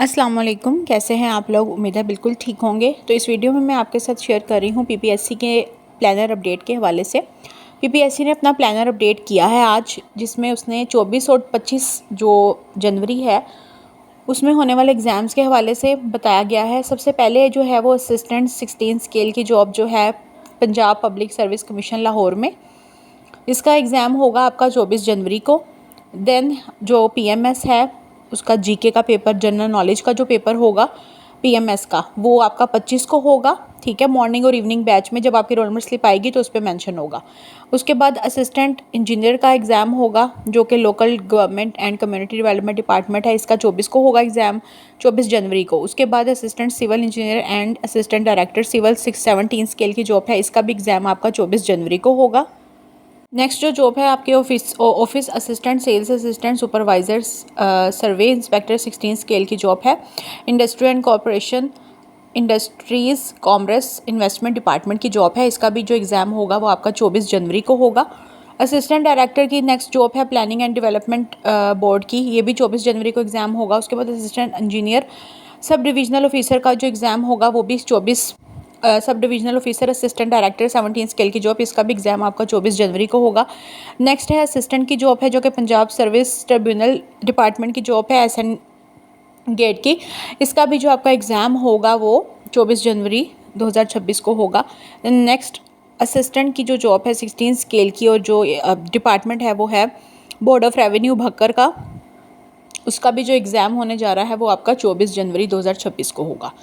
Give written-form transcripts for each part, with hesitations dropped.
अस्सलाम वालेकुम, कैसे हैं आप लोग। उम्मीद है बिल्कुल ठीक होंगे। तो इस वीडियो में मैं आपके साथ शेयर कर रही हूँ पीपीएससी के प्लानर अपडेट के हवाले से। पीपीएससी ने अपना प्लानर अपडेट किया है आज, जिसमें उसने 24 और 25 जो जनवरी है उसमें होने वाले एग्ज़ाम्स के हवाले से बताया गया है। सबसे पहले जो है वो असिस्टेंट 16 स्केल की जॉब जो है Punjab public service commission Lahore में, इसका एग्ज़ाम होगा आपका 24 जनवरी को। देन जो पीएमएस है उसका जीके का पेपर, जनरल नॉलेज का जो पेपर होगा पीएमएस का, वो आपका 25 को होगा। ठीक है, मॉर्निंग और इवनिंग बैच में जब आपकी रोल नंबर स्लिप आएगी तो उस पर मेंशन होगा। उसके बाद असिस्टेंट इंजीनियर का एग्ज़ाम होगा जो कि local government and community development department है, इसका 24 को होगा एग्ज़ाम, 24 जनवरी को। उसके बाद assistant civil engineer and assistant director civil 17 scale की जॉब है, इसका भी एग्ज़ाम आपका 24 जनवरी को होगा। नेक्स्ट जो जॉब है आपके office assistant, sales assistant, supervisor, survey inspector 16 scale की जॉब है, industry and corporation, industries commerce investment department की जॉब है, इसका भी जो एग्ज़ाम होगा वो आपका 24 जनवरी को होगा। असिस्टेंट डायरेक्टर की नेक्स्ट जॉब है प्लानिंग एंड डेवलपमेंट बोर्ड की, ये भी 24 जनवरी को एग्ज़ाम होगा। उसके बाद assistant engineer sub divisional officer का जो एग्ज़ाम होगा वो भी 24, sub divisional officer assistant director 17 scale की जॉब, इसका भी एग्ज़ाम आपका 24 जनवरी को होगा। नेक्स्ट है असिस्टेंट की जॉब है जो कि पंजाब सर्विस ट्रिब्यूनल डिपार्टमेंट की जॉब है एसएन गेट की, इसका भी जो आपका एग्ज़ाम होगा वो 24 जनवरी 2026 को होगा। नेक्स्ट असिस्टेंट की जो जॉब है 16 स्केल की और जो डिपार्टमेंट है वो है बोर्ड ऑफ रेवेन्यू भक्कर का, उसका भी जो एग्ज़ाम होने जा रहा है वो आपका 24 जनवरी 2026 को होगा।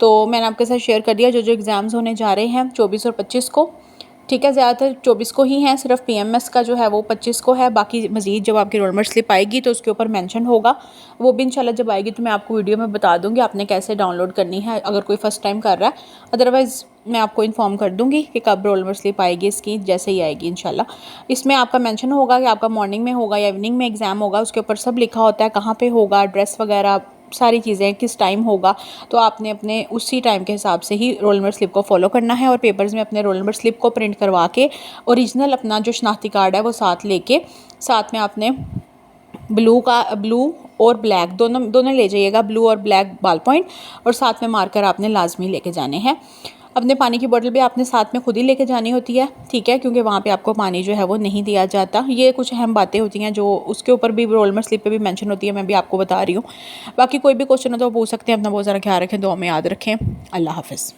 तो मैंने आपके साथ शेयर कर दिया जो जो एग्ज़ाम्स होने जा रहे हैं 24 और 25 को। ठीक है, ज़्यादातर 24 को ही हैं, सिर्फ पीएमएस का जो है वो 25 को है। बाकी मज़ीद जब आपकी रोल नंबर स्लिप आएगी तो उसके ऊपर मेंशन होगा, वो भी इंशाल्लाह जब आएगी तो मैं आपको वीडियो में बता दूंगी आपने कैसे डाउनलोड करनी है अगर कोई फ़र्स्ट टाइम कर रहा है। अदरवाइज़ मैं आपको इन्फॉर्म कर दूंगी कि कब रोल नंबर स्लिप आएगी इसकी, जैसे ही आएगी इंशाल्लाह। इसमें आपका मेंशन होगा कि आपका मॉर्निंग में होगा या इवनिंग में एग्ज़ाम होगा, उसके ऊपर सब लिखा होता है कहाँ पर होगा, एड्रेस वगैरह सारी चीज़ें, किस टाइम होगा। तो आपने अपने उसी टाइम के हिसाब से ही रोल नंबर स्लिप को फॉलो करना है और पेपर्स में अपने रोल नंबर स्लिप को प्रिंट करवा के ओरिजिनल अपना जो शनाख्ती कार्ड है वो साथ लेके, साथ में आपने ब्लू और ब्लैक दोनों ले जाइएगा, ब्लू और ब्लैक बॉल पॉइंट, और साथ में मार्कर आपने लाजमी लेके जाने हैं। अपने पानी की बोतल भी आपने साथ में खुद ही लेके जानी होती है, ठीक है, क्योंकि वहाँ पे आपको पानी जो है वो नहीं दिया जाता। ये कुछ अहम बातें होती हैं जो उसके ऊपर भी रोल नंबर स्लिप पे भी मेंशन होती है, मैं भी आपको बता रही हूँ। बाकी कोई भी क्वेश्चन हो तो पूछ सकते हैं। अपना बहुत सारा ख्याल रखें, दुआ में याद रखें। अल्लाह हाफ़िज़।